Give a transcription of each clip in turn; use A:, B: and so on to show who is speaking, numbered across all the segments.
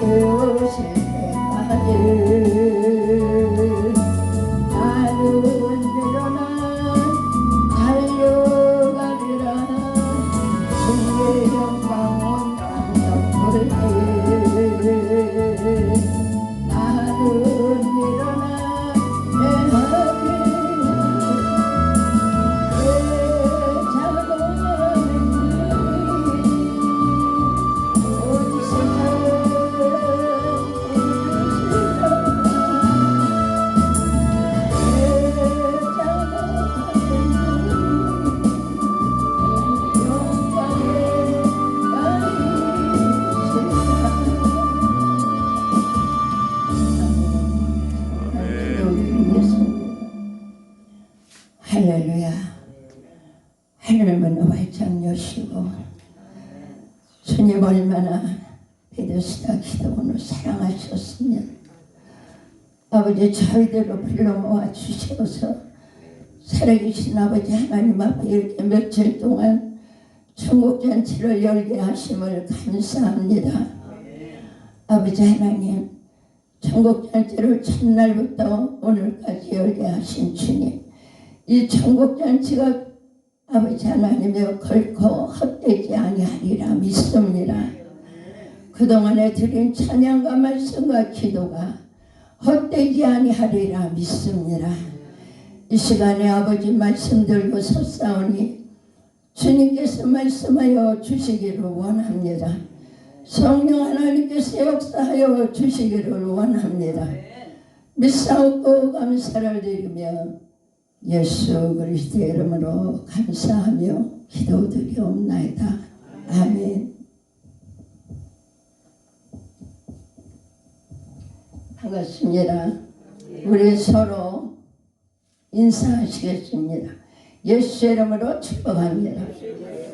A: 오실 때까지 나는 일어나 달려가리라. 주의 영광은 항상 볼때 나는 일어나 내 할렐루야. 하늘문을 활짝 여시고 주님 얼마나 베데스다 기도원을 사랑하셨으면 아버지 저희들을 불러 모아 주시어서 살아계신 아버지 하나님 앞에 이렇게 며칠 동안 천국잔치를 열게 하심을 감사합니다. 아버지 하나님, 천국잔치를 첫날부터 오늘까지 열게 하신 주님, 이 천국잔치가 아버지 하나님의 결코 헛되지 아니하리라 믿습니다. 그동안에 드린 찬양과 말씀과 기도가 헛되지 아니하리라 믿습니다. 이 시간에 아버지 말씀 들고 섰사오니 주님께서 말씀하여 주시기를 원합니다. 성령 하나님께서 역사하여 주시기를 원합니다. 믿사옵고 감사를 드리며 예수 그리스도의 이름으로 감사하며 기도드리옵나이다. 아멘. 반갑습니다. 우리 서로 인사하시겠습니다. 예수의 이름으로 축복합니다.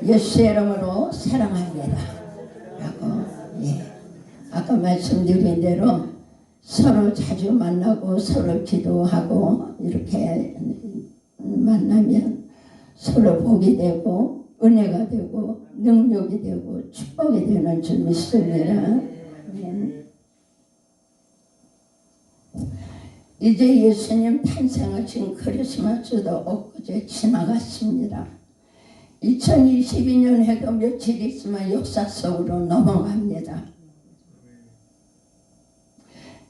A: 예수의 이름으로 사랑합니다. 라고 아까 말씀드린 대로 서로 자주 만나고 서로 기도하고 이렇게 만나면 서로 복이 되고 은혜가 되고 능력이 되고 축복이 되는 줄 믿습니다. 이제 예수님 탄생하신 크리스마스도 엊그제 지나갔습니다. 2022년 해도 며칠 있으면 역사 속으로 넘어갑니다.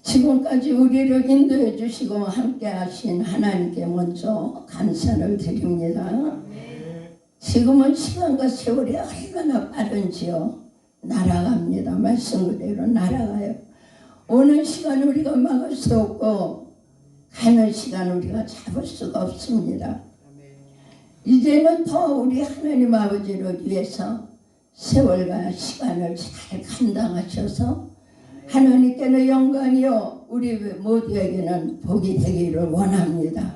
A: 지금까지 우리를 인도해 주시고 함께 하신 하나님께 먼저 감사를 드립니다. 지금은 시간과 세월이 얼마나 빠른지요. 날아갑니다. 말씀 그대로 날아가요. 오는 시간 우리가 막을 수 없고 가는 시간 우리가 잡을 수가 없습니다. 이제는 더 우리 하나님 아버지를 위해서 세월과 시간을 잘 감당하셔서 하나님께는 영광이요 우리 모두에게는 복이 되기를 원합니다.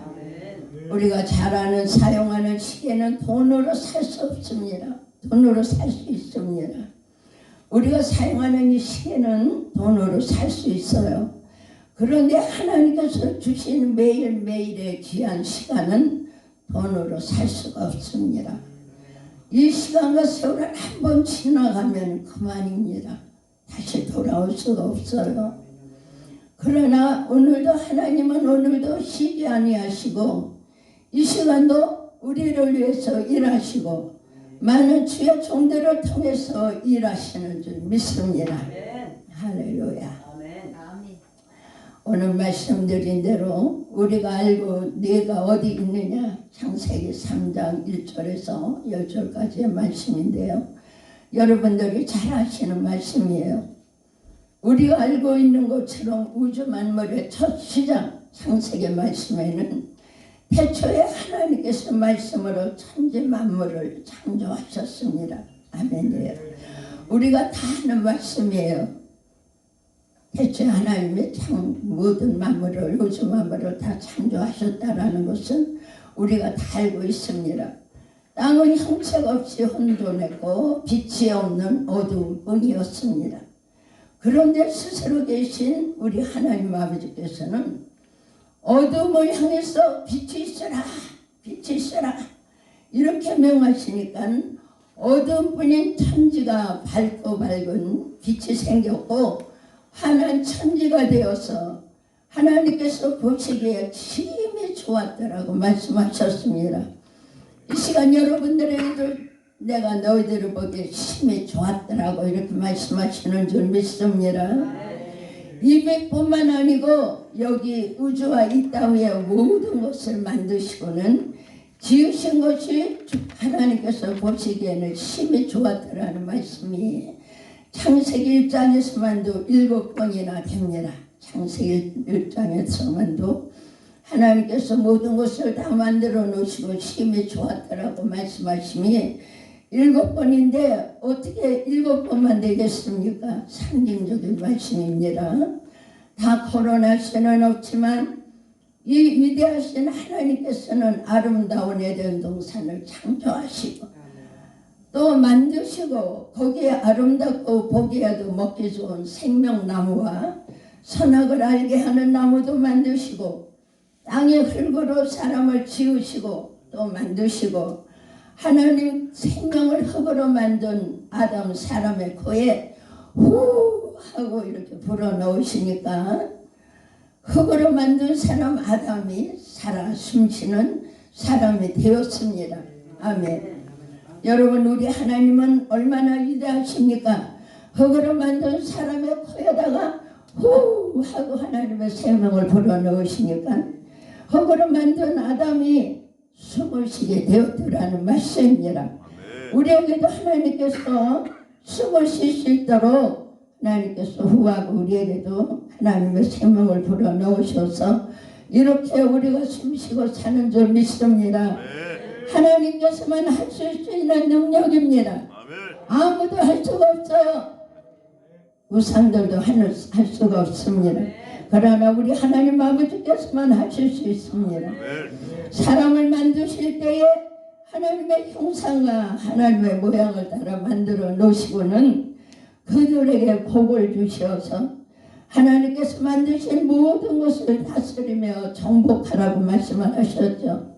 A: 우리가 잘 아는 사용하는 시계는 돈으로 살 수 없습니다. 돈으로 살 수 있습니다. 우리가 사용하는 이 시계는 돈으로 살 수 있어요. 그런데 하나님께서 주신 매일매일의 귀한 시간은 돈으로 살 수가 없습니다. 이 시간과 세월을 한번 지나가면 그만입니다. 다시 돌아올 수가 없어요. 그러나 오늘도 하나님은 오늘도 쉬지 아니하시고 이 시간도 우리를 위해서 일하시고 많은 주의 종들을 통해서 일하시는 줄 믿습니다. 할렐루야. 오늘 말씀드린 대로 우리가 알고 네가 어디 있느냐 창세기 3장 1절에서 10절까지의 말씀인데요. 여러분들이 잘 아시는 말씀이에요. 우리가 알고 있는 것처럼 우주 만물의 첫 시작 창세기 말씀에는 태초에 하나님께서 말씀으로 천지 만물을 창조하셨습니다. 아멘이에요. 우리가 다 아는 말씀이에요. 태초에 하나님의 모든 만물을 우주 만물을 다 창조하셨다라는 것은 우리가 다 알고 있습니다. 땅은 형체가 없이 혼돈했고 빛이 없는 어두운 뿐이었습니다. 그런데 스스로 계신 우리 하나님 아버지께서는 어둠을 향해서 빛이 있어라, 빛이 있어라 이렇게 명하시니까 어둠뿐인 천지가 밝고 밝은 빛이 생겼고 환한 천지가 되어서 하나님께서 보시기에 심히 좋았더라고 말씀하셨습니다. 이 시간 여러분들에게도 내가 너희들을 보기에 심히 좋았더라고 이렇게 말씀하시는 줄 믿습니다. 200뿐만 아니고 여기 우주와 이 땅 위에 모든 것을 만드시고는 지으신 것이 하나님께서 보시기에는 심히 좋았더라는 말씀이 창세기 1장에서만도 7번이나 됩니다. 창세기 1장에서만도 하나님께서 모든 것을 다 만들어 놓으시고 심히 좋았더라고 말씀하심이 7번인데 어떻게 7번만 되겠습니까? 상징적인 말씀입니다. 다 거론할 수는 없지만 이 위대하신 하나님께서는 아름다운 에덴 동산을 창조하시고 또 만드시고 거기에 아름답고 보기에도 먹기 좋은 생명나무와 선악을 알게 하는 나무도 만드시고 땅의 흙으로 사람을 지으시고 또 만드시고 하나님 생명을 흙으로 만든 아담 사람의 코에 후 하고 이렇게 불어넣으시니까 흙으로 만든 사람 아담이 살아 숨쉬는 사람이 되었습니다. 아멘. 여러분 우리 하나님은 얼마나 위대하십니까? 흙으로 만든 사람의 코에다가 후 하고 하나님의 생명을 불어넣으시니까 흙으로 만든 아담이 숨을 쉬게 되었더라는 말씀입니다. 우리에게도 하나님께서 숨을 쉴 수 있도록 하나님께서 후하고 우리에게도 하나님의 생명을 불어넣으셔서 이렇게 우리가 숨쉬고 사는 줄 믿습니다. 하나님께서만 하실 수 있는 능력입니다. 아무도 할 수가 없어요. 우상들도 할 수가 없습니다. 그러나 우리 하나님 아버지께서만 하실 수 있습니다. 사람을 만드실 때에 하나님의 형상과 하나님의 모양을 따라 만들어 놓으시고는 그들에게 복을 주셔서 하나님께서 만드신 모든 것을 다스리며 정복하라고 말씀을 하셨죠.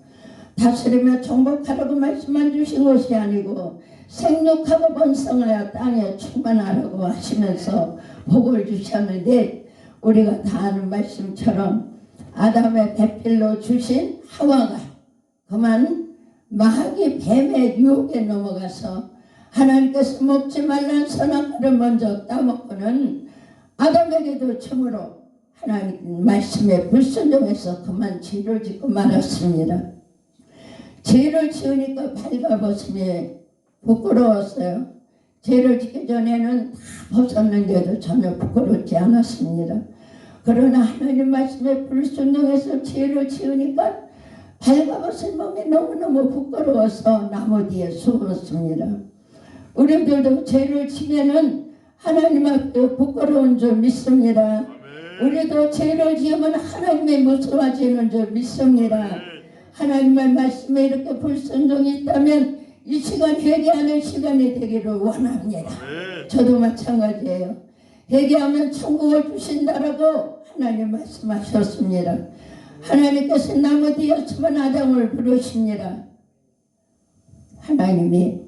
A: 다스리며 정복하라고 말씀만 주신 것이 아니고 생육하고 번성하여 땅에 충만하라고 하시면서 복을 주셨는데 우리가 다 아는 말씀처럼 아담의 배필로 주신 하와가 그만 마귀 뱀의 유혹에 넘어가서 하나님께서 먹지 말라는 선악과를 먼저 따먹고는 아담에게도 처음으로 하나님 말씀에 불순종해서 그만 죄를 짓고 말았습니다. 죄를 지으니까 발가벗음이 부끄러웠어요. 죄를 짓기 전에는 다 벗었는데도 전혀 부끄럽지 않았습니다. 그러나 하나님 말씀에 불순종해서 죄를 지으니까 발가벗은 몸이 너무너무 부끄러워서 나무 뒤에 숨었습니다. 우리들도 죄를 지면은 하나님 앞에 부끄러운 줄 믿습니다. 우리도 죄를 지으면 하나님의 무서워지는 줄 믿습니다. 하나님의 말씀에 이렇게 불순종이 있다면 이 시간 회개하는 시간이 되기를 원합니다. 저도 마찬가지예요. 회개하면 천국을 주신다라고 하나님 말씀하셨습니다. 하나님께서 나무 뒤에 숨은 아담을 부르십니다. 하나님이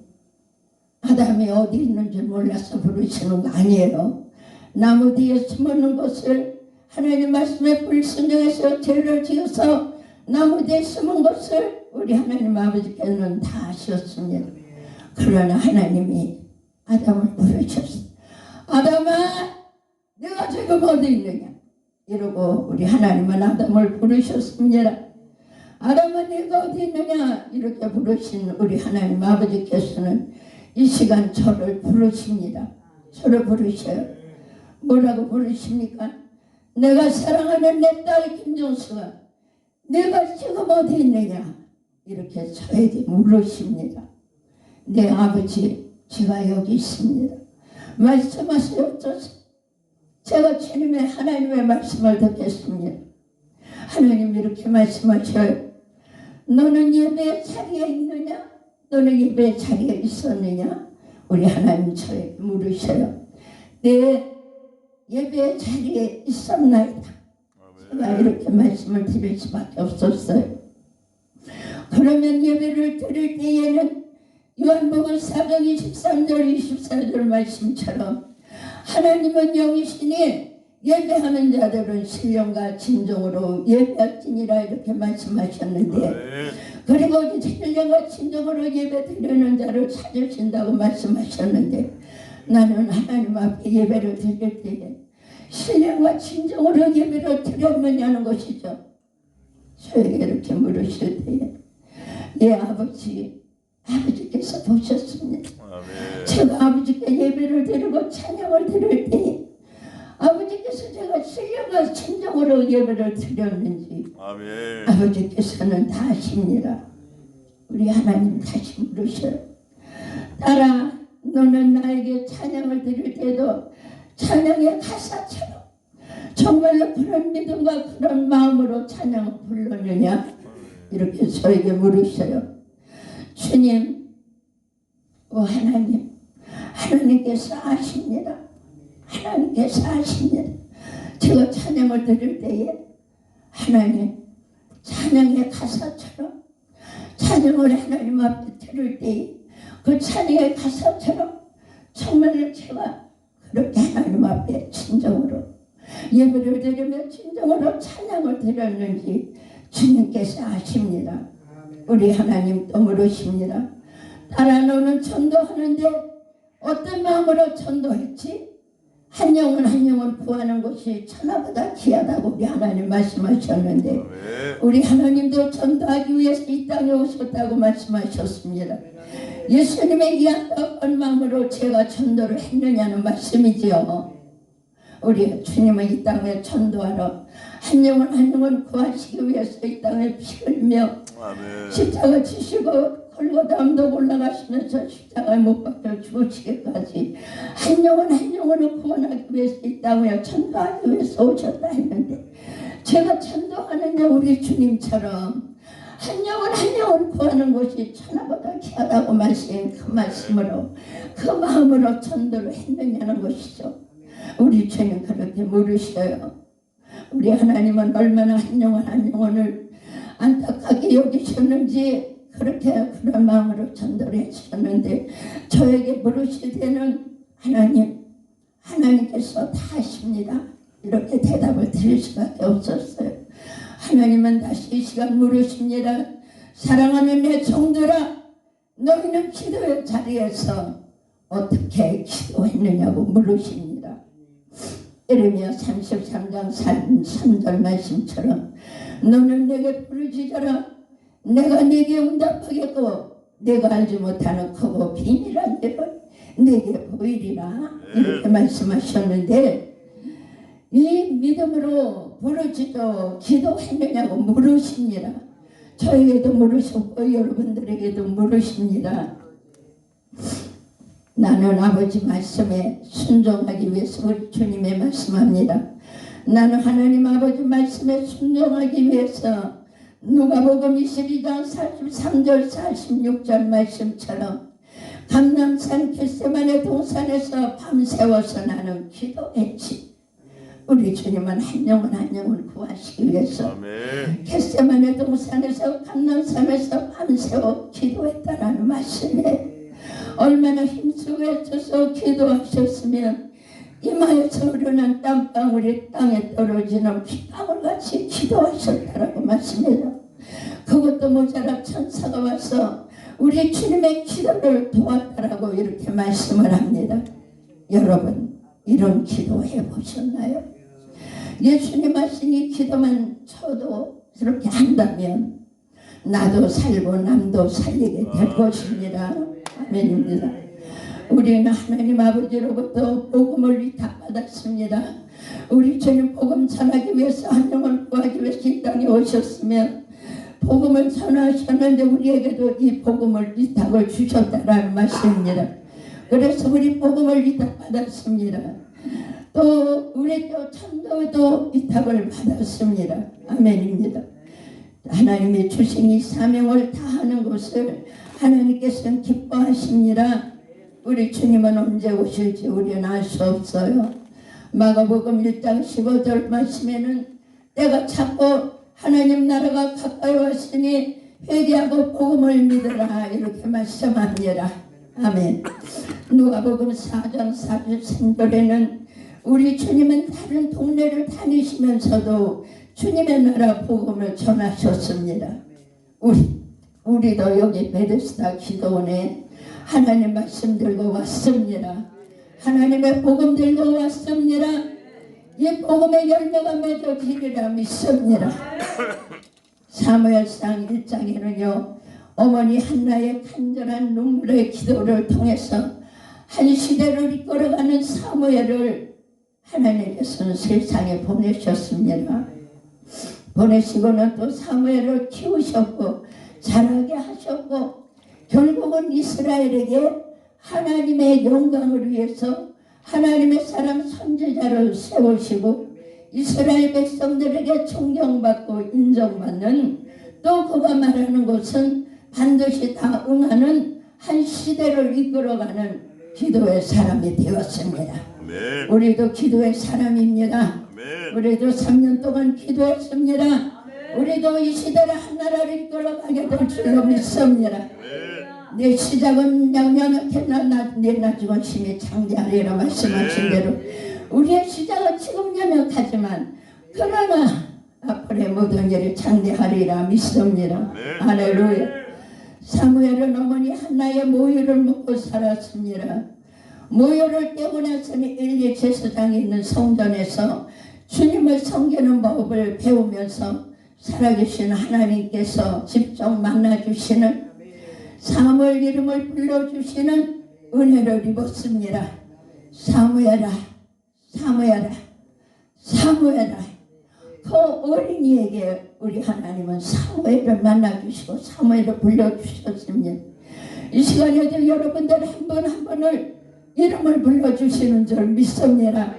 A: 아담이 어디 있는 줄 몰라서 부르시는 거 아니에요. 나무 뒤에 숨는 것을 하나님 말씀에 불순종해서 죄를 지어서 나무 뒤에 숨은 것을 우리 하나님 아버지께서는 다 아셨습니다. 그러나 하나님이 아담을 부르셨어요. 아담아 내가 지금 어디 있느냐 이러고 우리 하나님은 아담을 부르셨습니다. 아담아 내가 어디 있느냐 이렇게 부르신 우리 하나님 아버지께서는 이 시간 저를 부르십니다. 저를 부르셔요. 뭐라고 부르십니까? 내가 사랑하는 내 딸 김정수가 내가 지금 어디 있느냐 이렇게 저에게 물으십니다. 내 아버지 제가 여기 있습니다. 말씀하시옵소서. 제가 주님의 하나님의 말씀을 듣겠습니다. 하나님 이렇게 말씀하셔요. 너는 예배 자리에 있느냐? 너는 예배 자리에 있었느냐? 우리 하나님 저에게 물으셔요. 내 예배 자리에 있었나이다. 제가 이렇게 말씀을 드릴 수밖에 없었어요. 그러면 예배를 드릴 때에는 요한복음 4장 23절 24절 말씀처럼 하나님은 영이시니 예배하는 자들은 신령과 진정으로 예배할지니라 이렇게 말씀하셨는데 그리고 신령과 진정으로 예배드리는 자를 찾으신다고 말씀하셨는데 나는 하나님 앞에 예배를 드릴 때에 신령과 진정으로 예배를 드렸느냐는 것이죠. 저에게 이렇게 물으실 때에 예 아버지께서 보셨습니다. 제가 아버지께 예배를 드리고 찬양을 드릴 때에 아버지께서 제가 신령과 진정으로 예배를 드렸는지 아버지께서는 다 아십니다. 우리 하나님 다시 물으셔요. 딸아, 너는 나에게 찬양을 드릴 때도 찬양의 가사처럼 정말로 그런 믿음과 그런 마음으로 찬양을 불렀느냐? 이렇게 저에게 물으셔요. 주님, 하나님께서 아십니다. 하나님께서 아십니다. 제가 찬양을 드릴 때에 하나님 찬양의 가사처럼 찬양을 하나님 앞에 드릴 때에 그 찬양의 가사처럼 정말로 제가 그렇게 하나님 앞에 진정으로 예배를 드리며 진정으로 찬양을 드렸는지 주님께서 아십니다. 우리 하나님 또 물으십니다. 딸아, 너는 전도하는데 어떤 마음으로 전도했지? 한 영혼 구하는 것이 천하보다 귀하다고 우리 하나님 말씀하셨는데 우리 하나님도 전도하기 위해서 이 땅에 오셨다고 말씀하셨습니다. 예수님의 이 안타까운 마음으로 제가 전도를 했느냐는 말씀이지요. 우리 주님은 이 땅에 전도하러 한 영혼 구하시기 위해서 이 땅에 피 흘리며 십자가 지시고 골고다 언덕 올라가시면서 십자가에 못 박혀 죽으시기까지 한 영혼을 구원하기 위해서 이 땅에 전도하기 위해서 오셨다 했는데 제가 전도하느냐 우리 주님처럼 한 영혼 구하는 것이 천하보다 귀하다고 말씀한 그 말씀으로 그 마음으로 전도를 했느냐는 것이죠. 우리 주님 그렇게 물으셔요. 우리 하나님은 얼마나 한 영혼을 안타깝게 여기셨는지 그렇게 그런 마음으로 전도를 해주셨는데 저에게 물으실 때는 하나님께서 다 아십니다. 이렇게 대답을 드릴 수밖에 없었어요. 하나님은 다시 이 시간 물으십니다. 사랑하는 내 종들아, 너희는 기도의 자리에서 어떻게 기도했느냐고 물으십니다. 예레미야 33장 3절 말씀처럼 너는 내게 부르짖어라. 내가 네게 응답하겠고 내가 알지 못하는 크고 비밀한 일을 네게 보이리라. 이렇게 말씀하셨는데 이 믿음으로 부르짖어 기도했느냐고 물으십니다. 저에게도 물으셨고 여러분들에게도 물으십니다. 나는 아버지 말씀에 순종하기 위해서 우리 주님의 말씀합니다. 나는 하나님 아버지 말씀에 순종하기 위해서 누가복음 22장 43절 46절 말씀처럼 감람산 겟세마네 동산에서 밤새워서 나는 기도했지. 우리 주님은 한 영혼 구하시기 위해서 겟세마네 동산에서 감람산에서 밤새워 기도했다라는 말씀에 얼마나 힘쓰고 기도하셨으면 이마에서 흐르는 땀방울이 땅에 떨어지는 핏방울 같이 기도하셨다라고 말씀해요. 그것도 모자라 천사가 와서 우리 주님의 기도를 도왔다라고 이렇게 말씀을 합니다. 여러분 이런 기도 해보셨나요? 예수님 하신 이 기도만 저도 이렇게 한다면 나도 살고 남도 살리게 될 것입니다. 아멘입니다. 우리는 하나님 아버지로부터 복음을 위탁받았습니다. 우리 주님 복음 전하기 위해서 한 영혼을 구하기 위해서 이 땅에 오셨으면 복음을 전하셨는데 우리에게도 이 복음을 위탁을 주셨다라는 말씀입니다. 그래서 우리 복음을 위탁받았습니다. 또 우리 또 천도도 위탁을 받았습니다. 아멘입니다. 하나님의 주신 이 사명을 다하는 것을 하나님께서는 기뻐하십니다. 우리 주님은 언제 오실지 우리는 알 수 없어요. 마가복음 1장 15절 말씀에는 때가 찼고 하나님 나라가 가까이 왔으니 회개하고 복음을 믿으라 이렇게 말씀합니다. 아멘. 누가복음 4장 43절에는 우리 주님은 다른 동네를 다니시면서도 주님의 나라 복음을 전하셨습니다. 우리도 여기 베데스다 기도원에 하나님 말씀 들고 왔습니다. 하나님의 복음 들고 왔습니다. 이 복음의 열매가 맺어지리라 믿습니다. 사무엘상 1장에는요 어머니 한나의 간절한 눈물의 기도를 통해서 한 시대를 이끌어가는 사무엘을 하나님께서는 세상에 보내셨습니다. 보내시고는 또 사무엘을 키우셨고 자라게 하셨고 결국은 이스라엘에게 하나님의 영광을 위해서 하나님의 사람 선지자를 세우시고 이스라엘 백성들에게 존경받고 인정받는 또 그가 말하는 것은 반드시 다 응하는 한 시대를 이끌어가는 기도의 사람이 되었습니다.
B: 아멘.
A: 우리도 기도의 사람입니다.
B: 아멘.
A: 우리도 3년 동안 기도했습니다. 아멘. 우리도 이 시대를 하나를 이끌어가게 될 줄로 믿습니다.
B: 아멘.
A: 내 시작은 명명했나 내 나중은 심히 창대하리라 말씀하신 대로 우리의 시작은 지금 명명하지만 그러나 앞으로의 모든 일이 창대하리라 믿습니다. 할렐루야. 사무엘은 어머니 한나의 모유를 먹고 살았습니다. 모유를 떼고 나서는 엘리 제사장이 있는 성전에서 주님을 섬기는 법을 배우면서 살아계신 하나님께서 직접 만나주시는 사무엘 이름을 불러주시는 은혜를 입었습니다. 사무엘아 사무엘아 사무엘아. 그 어린이에게 우리 하나님은 사무엘을 만나주시고 사무엘을 불러주셨습니다. 이 시간에도 여러분들 한 분 한 분을 이름을 불러주시는 줄 믿습니다.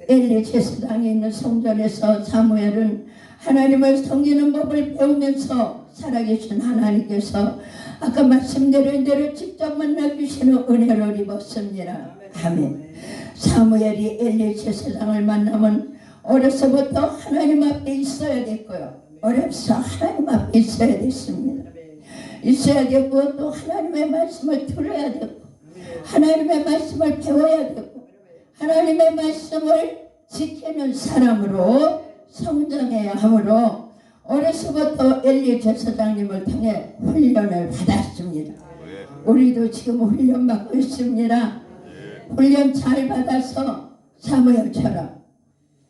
A: 엘리 제사장에 있는 성전에서 사무엘은 하나님을 섬기는 법을 배우면서 살아계신 하나님께서 아까 말씀드린 대로 직접 만나주시는 은혜를 입었습니다. 아멘. 사무엘이 엘리 제사장을 만나면 어려서부터 하나님 앞에 있어야 됐고요. 어려서 하나님 앞에 있어야 됐습니다. 있어야 됐고 또 하나님의 말씀을 들어야 됐고 하나님의 말씀을 배워야 되고 하나님의 말씀을 지키는 사람으로 성장해야 하므로 어려서부터 엘리 제사장님을 통해 훈련을 받았습니다. 우리도 지금 훈련 받고 있습니다. 훈련 잘 받아서 사무엘처럼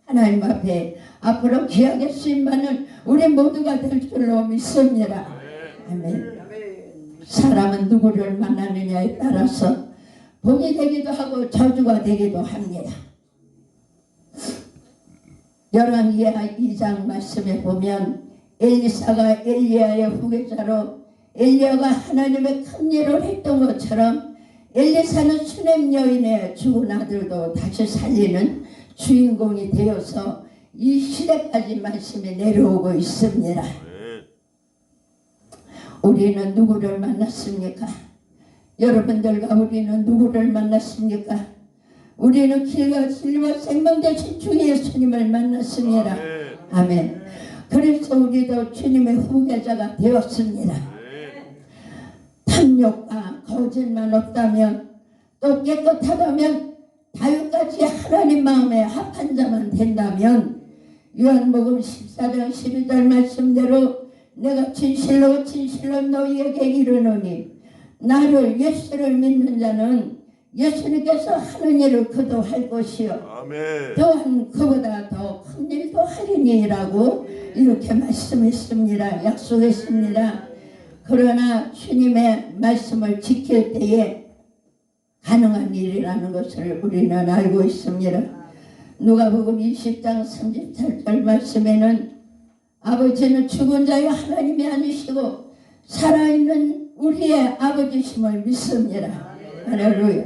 A: 하나님 앞에 앞으로 귀하게 쓰임받는 우리 모두가 될 줄로 믿습니다. 아멘. 사람은 누구를 만나느냐에 따라서 복이 되기도 하고 저주가 되기도 합니다. 열왕기하 2장 말씀에 보면 엘리사가 엘리야의 후계자로 엘리야가 하나님의 큰 일을 했던 것처럼 엘리사는 수넴 여인의 죽은 아들도 다시 살리는 주인공이 되어서 이 시대까지 말씀이 내려오고 있습니다. 우리는 누구를 만났습니까? 여러분들과 우리는 누구를 만났습니까? 우리는 길과 진리와 생명 되신 주 예수님을 만났습니다. 아멘. 그래서 우리도 주님의 후계자가 되었습니다. 탐욕과 거짓만 없다면 또 깨끗하다면 다윗같이 하나님 마음에 합한 자만 된다면 요한복음 14장 12절 말씀대로 내가 진실로 진실로 너희에게 이르노니 나를 예수를 믿는 자는 예수님께서 하는 일을 그도 할 것이요
B: 아멘.
A: 또한 그보다 더 큰 일도 하리니라고 이렇게 말씀했습니다. 약속했습니다. 그러나 주님의 말씀을 지킬 때에 가능한 일이라는 것을 우리는 알고 있습니다. 누가복음 20장 38절 말씀에는 아버지는 죽은 자의 하나님이 아니시고 살아있는 우리의 아버지심을 믿습니다. 할렐루야.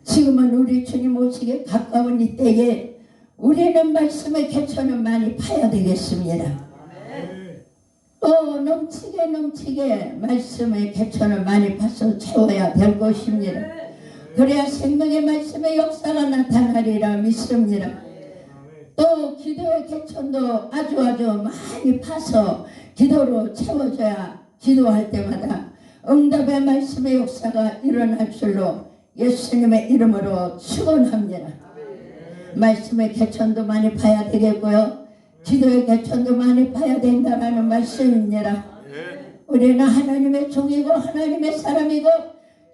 A: 지금은 우리 주님 오시기에 가까운 이때에 우리는 말씀의 개천을 많이 파야 되겠습니다. 또 넘치게 말씀의 개천을 많이 파서 채워야 될 것입니다. 그래야 생명의 말씀의 역사가 나타나리라 믿습니다. 또 기도의 개천도 아주 많이 파서 기도로 채워져야 기도할 때마다 응답의 말씀의 역사가 일어날 줄로 예수님의 이름으로 축원합니다. 말씀의 개천도 많이 봐야 되겠고요. 기도의 개천도 많이 봐야 된다는 말씀입니다. 우리는 하나님의 종이고 하나님의 사람이고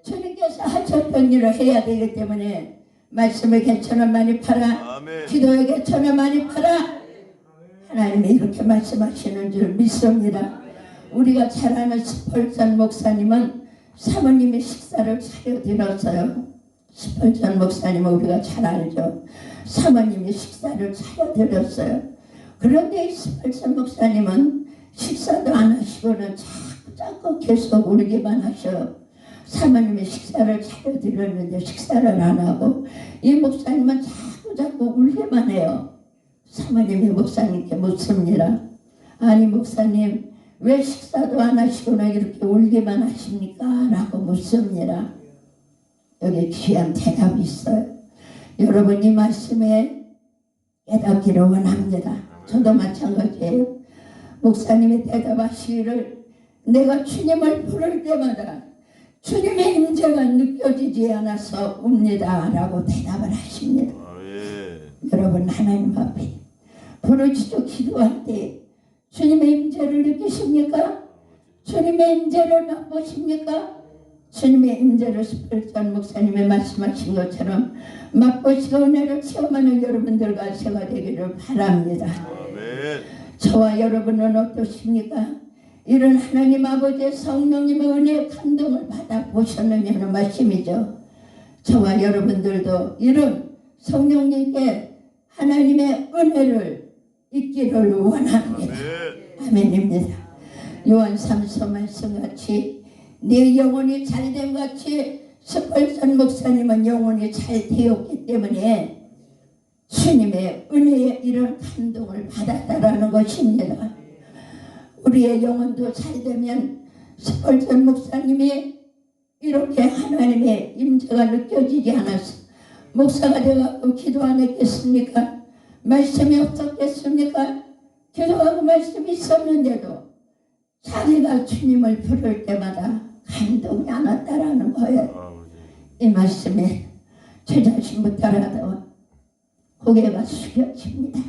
A: 주님께서 하셨던 일을 해야 되기 때문에 말씀의 개천을 많이 파라.
B: 아멘.
A: 기도의 개천을 많이 파라. 하나님이 이렇게 말씀하시는 줄 믿습니다. 우리가 잘 아는 스펄전 목사님은 사모님이 식사를 차려드렸어요. 스펄전 목사님은 우리가 잘 알죠. 사모님이 식사를 차려드렸어요. 그런데 이 스펄전 목사님은 식사도 안 하시고는 자꾸 계속 울기만 하셔요. 사모님이 식사를 차려드렸는데 식사를 안 하고 이 목사님은 자꾸 울기만 해요. 사모님이 목사님께 묻습니다. 아니 목사님 왜 식사도 안 하시고는 이렇게 울기만 하십니까? 라고 묻습니다. 여기 귀한 대답이 있어요. 여러분 이 말씀에 깨닫기를 원합니다. 저도 마찬가지예요. 목사님이 대답하시기를 내가 주님을 부를 때마다 주님의 임재가 느껴지지 않아서 웁니다 라고 대답을 하십니다. 여러분 하나님 앞에 부르짖어 기도할 때 주님의 임재를 느끼십니까? 주님의 임재를 맛보십니까? 주님의 임재를 스펄전 목사님이 말씀하신 것처럼 맛보시고 은혜를 체험하는 여러분들과 제가 되기를 바랍니다. 저와 여러분은 어떠십니까? 이런 하나님 아버지의 성령님의 은혜의 감동을 받아 보셨느냐는 말씀이죠. 저와 여러분들도 이런 성령님께 하나님의 은혜를 있기를 원합니다. 아멘입니다. 요한 3서 말씀같이 내 영혼이 잘됨 같이 스펄전 목사님은 영혼이 잘 되었기 때문에 주님의 은혜에 이런 감동을 받았다라는 것입니다. 우리의 영혼도 잘되면 스펄전 목사님이 이렇게 하나님의 임재가 느껴지지 않아서 목사가 되어서 기도 안 했겠습니까? 말씀이 없었겠습니까? 기도하고 말씀이 있었는데도 자기가 주님을 부를 때마다 감동이 안 왔다라는 거예요. 이 말씀에 제 자신부터라도 고개가 숙여집니다.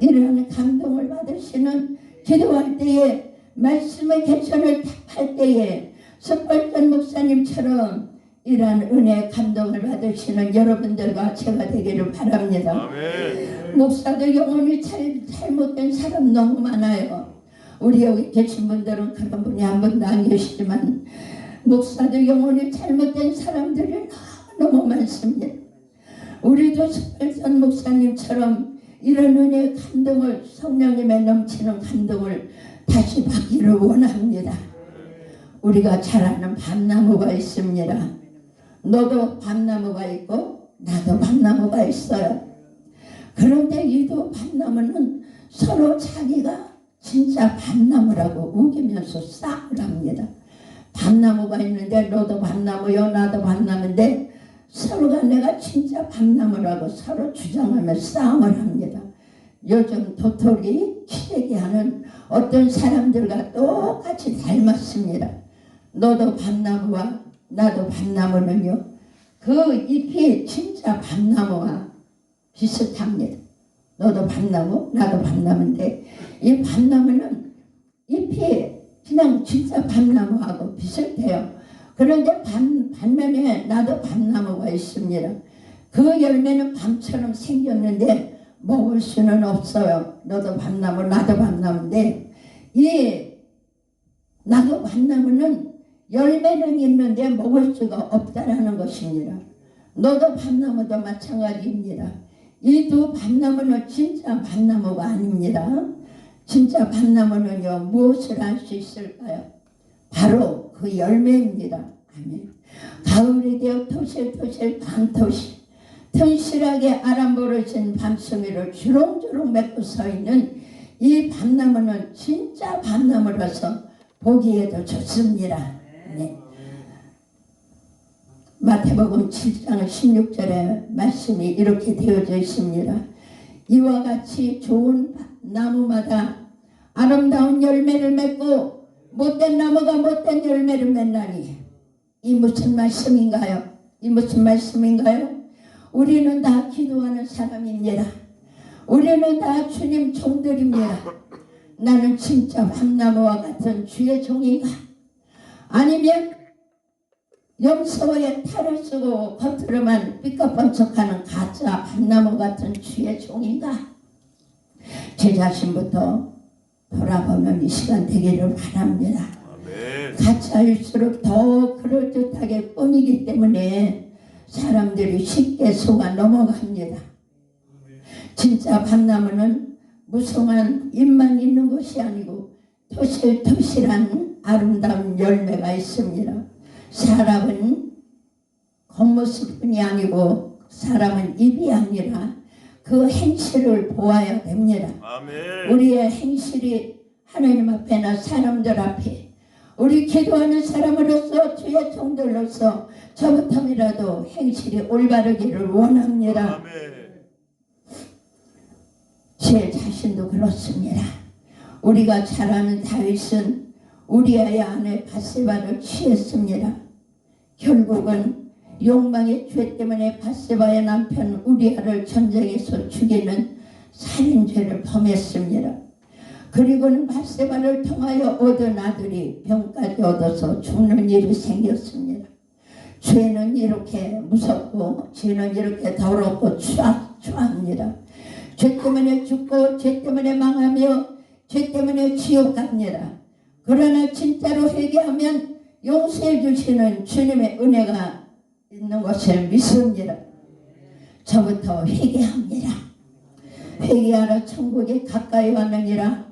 A: 이러한 감동을 받으시는 기도할 때에 말씀의 개천을 할 때에 스펄전 목사님처럼 이러한 은혜 감동을 받으시는 여러분들과 제가 되기를 바랍니다. 아멘. 목사도 영혼이 잘못된 사람 너무 많아요. 우리 여기 계신 분들은 그런 분이 한 분도 안 계시지만 목사도 영혼이 잘못된 사람들이 너무 많습니다. 우리도 스펄전 목사님처럼 이런 은혜의 감동을 성령님의 넘치는 감동을 다시 받기를 원합니다. 우리가 잘 아는 밤나무가 있습니다. 너도 밤나무가 있고 나도 밤나무가 있어요. 그런데 이 두 밤나무는 서로 자기가 진짜 밤나무라고 우기면서 싸움을 합니다. 밤나무가 있는데 너도 밤나무요 나도 밤나무인데 서로가 내가 진짜 밤나무라고 서로 주장하며 싸움을 합니다. 요즘 도토리 키재기 하는 어떤 사람들과 똑같이 닮았습니다. 너도 밤나무와 나도 밤나무는요 그 잎이 진짜 밤나무와 비슷합니다. 너도 밤나무 나도 밤나무인데 이 밤나무는 잎이 그냥 진짜 밤나무하고 비슷해요. 그런데 반면에 나도 밤나무가 있습니다. 그 열매는 밤처럼 생겼는데 먹을 수는 없어요. 너도 밤나무 나도 밤나무인데 이 나도 밤나무는 열매는 있는데 먹을 수가 없다라는 것입니다. 너도 밤나무도 마찬가지입니다. 이 두 밤나무는 진짜 밤나무가 아닙니다. 진짜 밤나무는요 무엇을 할 수 있을까요? 바로 그 열매입니다. 아멘. 가을이 되어 토실토실 밤토실 튼실하게 아람버러진 밤송이를 주렁주렁 맺고 서 있는 이 밤나무는 진짜 밤나무라서 보기에도 좋습니다. 네. 마태복음 7장 16절에 말씀이 이렇게 되어져 있습니다. 이와 같이 좋은 나무마다 아름다운 열매를 맺고 못된 나무가 못된 열매를 맺나니 이 무슨 말씀인가요? 이 무슨 말씀인가요? 우리는 다 기도하는 사람입니다. 우리는 다 주님 종들입니다. 나는 진짜 밤나무와 같은 주의 종인가? 아니면 염소의 탈을 쓰고 겉으로만 삐까뻔쩍하는 가짜 밤나무 같은 주의 종인가? 제 자신부터 돌아보는 이 시간 되기를 바랍니다.
B: 아멘.
A: 가짜일수록 더 그럴듯하게 꾸미기 때문에 사람들이 쉽게 속아 넘어갑니다. 진짜 밤나무는 무성한 잎만 있는 것이 아니고 토실토실한 아름다운 열매가 있습니다. 사람은 겉모습뿐이 아니고 사람은 입이 아니라 그 행실을 보아야 됩니다.
B: 아멘.
A: 우리의 행실이 하나님 앞에나 사람들 앞에 우리 기도하는 사람으로서 주의 종들로서 저부터이라도 행실이 올바르기를 원합니다.
B: 아멘.
A: 제 자신도 그렇습니다. 우리가 잘 아는 다윗은 우리아의 아내 바세바를 취했습니다. 결국은 욕망의 죄 때문에 바세바의 남편 우리아를 전쟁에서 죽이는 살인죄를 범했습니다. 그리고는 바세바를 통하여 얻은 아들이 병까지 얻어서 죽는 일이 생겼습니다. 죄는 이렇게 무섭고 죄는 이렇게 더럽고 추합니다. 죄 때문에 죽고 죄 때문에 망하며 죄 때문에 지옥 갑니다. 그러나 진짜로 회개하면 용서해 주시는 주님의 은혜가 있는 것을 믿습니다. 저부터 회개합니다. 회개하라 천국이 가까이 왔느니라.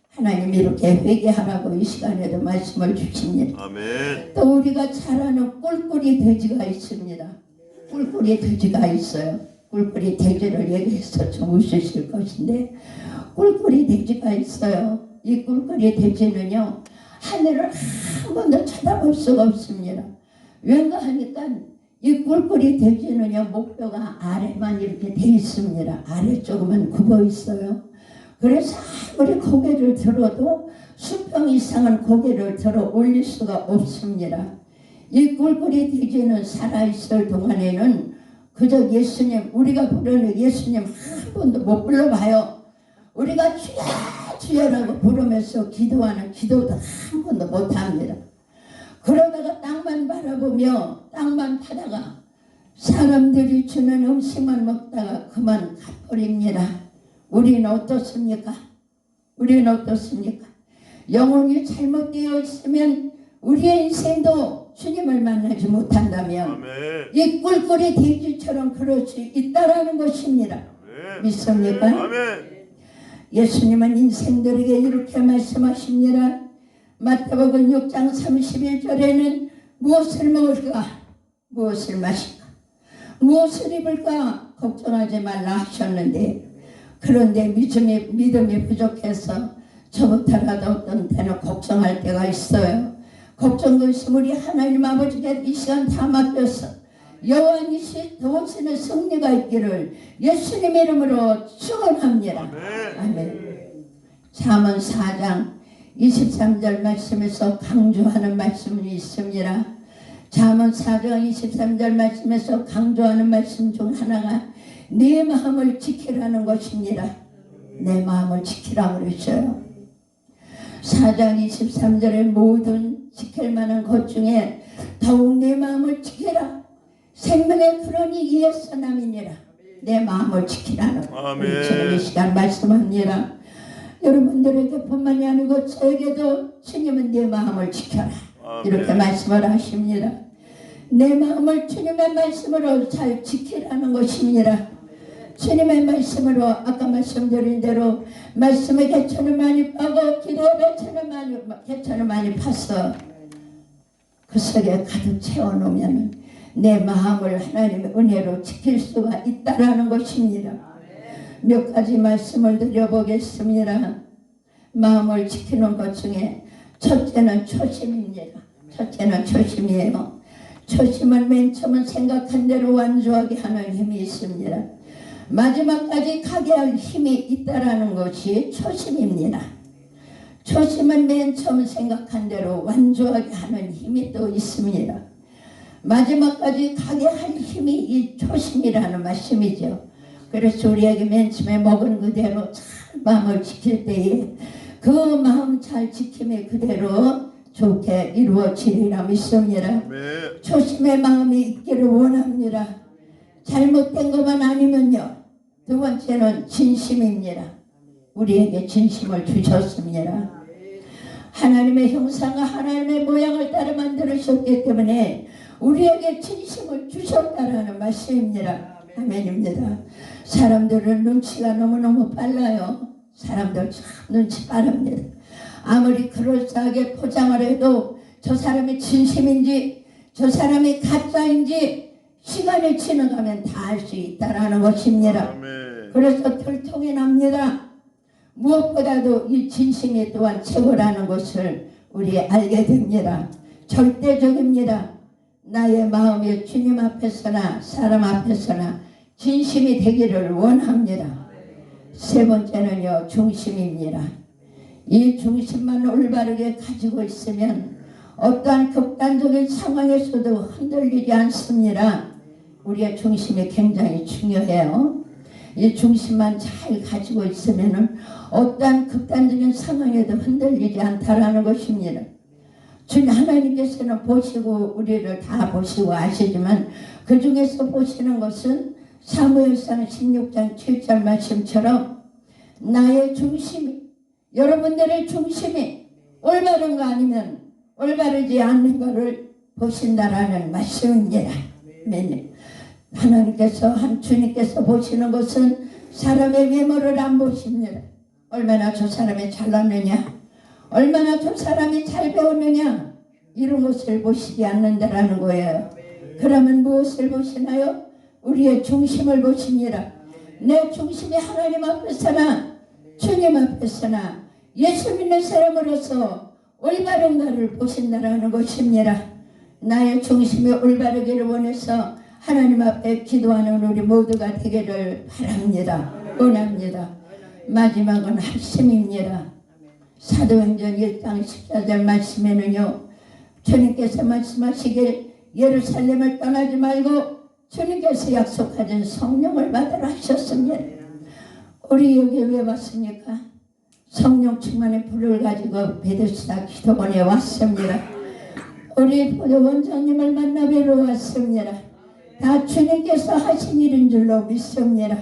A: 하나님 이렇게 회개하라고 이 시간에도 말씀을 주십니다.
B: 아멘.
A: 또 우리가 잘 아는 꿀꿀이 돼지가 있습니다. 꿀꿀이 돼지가 있어요. 꿀꿀이 돼지를 얘기해서 좀 웃으실 것인데 꿀꿀이 돼지가 있어요. 이 꿀꿀이 돼지는요 하늘을 한 번도 쳐다볼 수가 없습니다. 왠가 하니까 이 꿀꿀이 돼지는요 목뼈가 아래만 이렇게 돼 있습니다. 아래쪽만 굽어 있어요. 그래서 아무리 고개를 들어도 수평 이상은 고개를 들어 올릴 수가 없습니다. 이 꿀꿀이 돼지는 살아있을 동안에는 그저 예수님, 우리가 부르는 예수님 한 번도 못 불러봐요. 우리가 주여 주여라고 부르면서 기도하는 기도도 한 번도 못합니다. 그러다가 땅만 바라보며 땅만 파다가 사람들이 주는 음식만 먹다가 그만 가버립니다. 우리는 어떻습니까? 우리는 어떻습니까? 영혼이 잘못되어 있으면 우리의 인생도 주님을 만나지 못한다면
B: 아멘.
A: 이 꿀꿀이 돼지처럼 그럴 수 있다라는 것입니다.
B: 아멘.
A: 믿습니까?
B: 아멘.
A: 예수님은 인생들에게 이렇게 말씀하십니다. 마태복음 6장 31절에는 무엇을 먹을까? 무엇을 마실까? 무엇을 입을까? 걱정하지 말라 하셨는데 그런데 믿음이 부족해서 저부터라도 어떤 때는 걱정할 때가 있어요. 걱정도 있으면 우리 하나님 아버지께 이 시간 다 맡겨서 여호와니시 도우시는 승리가 있기를 예수님 이름으로 축원합니다. 아멘. 잠언 4장 23절 말씀에서 강조하는 말씀이 있습니다. 잠언 4장 23절 말씀에서 강조하는 말씀 중 하나가 내 마음을 지키라는 것입니다. 내 마음을 지키라고 그러셔요. 4장 23절에 모든 지킬 만한 것 중에 더욱 내 마음을 지키라. 생명의 근원이 이에서 남이니라. 내 마음을 지키라는 주님 이 시간 말씀합니다. 여러분들에게 뿐만이 아니고 저에게도 주님은 내 마음을 지켜라. 이렇게 말씀을 하십니다. 내 마음을 주님의 말씀으로 잘 지키라는 것입니다. 주님의 말씀으로 아까 말씀드린 대로 말씀의 개천을 많이 파고 기도의 개천을 많이 파서 그 속에 가득 채워놓으면 내 마음을 하나님의 은혜로 지킬 수가 있다라는 것입니다. 몇 가지 말씀을 드려보겠습니다. 마음을 지키는 것 중에 첫째는 초심입니다. 첫째는 초심이에요. 초심은 맨 처음 생각한 대로 완주하게 하는 힘이 있습니다. 마지막까지 가게 할 힘이 있다라는 것이 초심입니다. 초심은 맨 처음 생각한 대로 완주하게 하는 힘이 또 있습니다. 마지막까지 가게 할 힘이 이 초심이라는 말씀이죠. 그래서 우리에게 맨 처음에 먹은 그대로 참 마음을 지킬 때에 그 마음 잘 지킴이 그대로 좋게 이루어지리라 믿습니다.
B: 네.
A: 초심의 마음이 있기를 원합니다. 잘못된 것만 아니면요. 두 번째는 진심입니다. 우리에게 진심을 주셨습니다. 하나님의 형상과 하나님의 모양을 따라 만들으셨기 때문에 우리에게 진심을 주셨다라는 말씀입니다. 아멘입니다. 사람들은 눈치가 너무너무 빨라요. 사람들 참 눈치 빠릅니다. 아무리 그럴싸하게 포장을 해도 저 사람이 진심인지 저 사람이 가짜인지 시간이 지나가면 다 알 수 있다라는 것입니다.
B: 아멘.
A: 그래서 들통이 납니다. 무엇보다도 이 진심이 또한 최고라는 것을 우리 알게 됩니다. 절대적입니다. 나의 마음이 주님 앞에서나 사람 앞에서나 진심이 되기를 원합니다. 세 번째는요, 중심입니다. 이 중심만 올바르게 가지고 있으면 어떠한 극단적인 상황에서도 흔들리지 않습니다. 우리의 중심이 굉장히 중요해요. 이 중심만 잘 가지고 있으면 어떠한 극단적인 상황에도 흔들리지 않다라는 것입니다. 주님 하나님께서는 보시고 우리를 다 보시고 아시지만 그 중에서 보시는 것은 사무엘상 16장 7절 말씀처럼 나의 중심이 여러분들의 중심이 올바른가 아니면 올바르지 않는 것을 보신다라는 말씀입니다. 하나님께서 주님께서 보시는 것은 사람의 외모를 안 보십니다. 얼마나 저 사람이 잘났느냐, 얼마나 저 사람이 잘 배웠느냐, 이런 것을 보시지 않는다라는 거예요. 그러면 무엇을 보시나요? 우리의 중심을 보십니다. 내 중심이 하나님 앞에서나 주님 앞에서나 예수 믿는 사람으로서 올바른가를 보신다라는 것입니다. 나의 중심이 올바르기를 원해서 하나님 앞에 기도하는 우리 모두가 되기를 바랍니다. 원합니다. 마지막은 핵심입니다. 사도행전 1장 14절 말씀에는요, 주님께서 말씀하시길 예루살렘을 떠나지 말고 주님께서 약속하신 성령을 받으라 하셨습니다. 우리 여기 왜 왔습니까? 성령 충만의 불을 가지고 베데스다 기도원에 왔습니다. 우리 원장님을 만나 뵈러 왔습니다. 다 주님께서 하신 일인 줄로 믿습니다.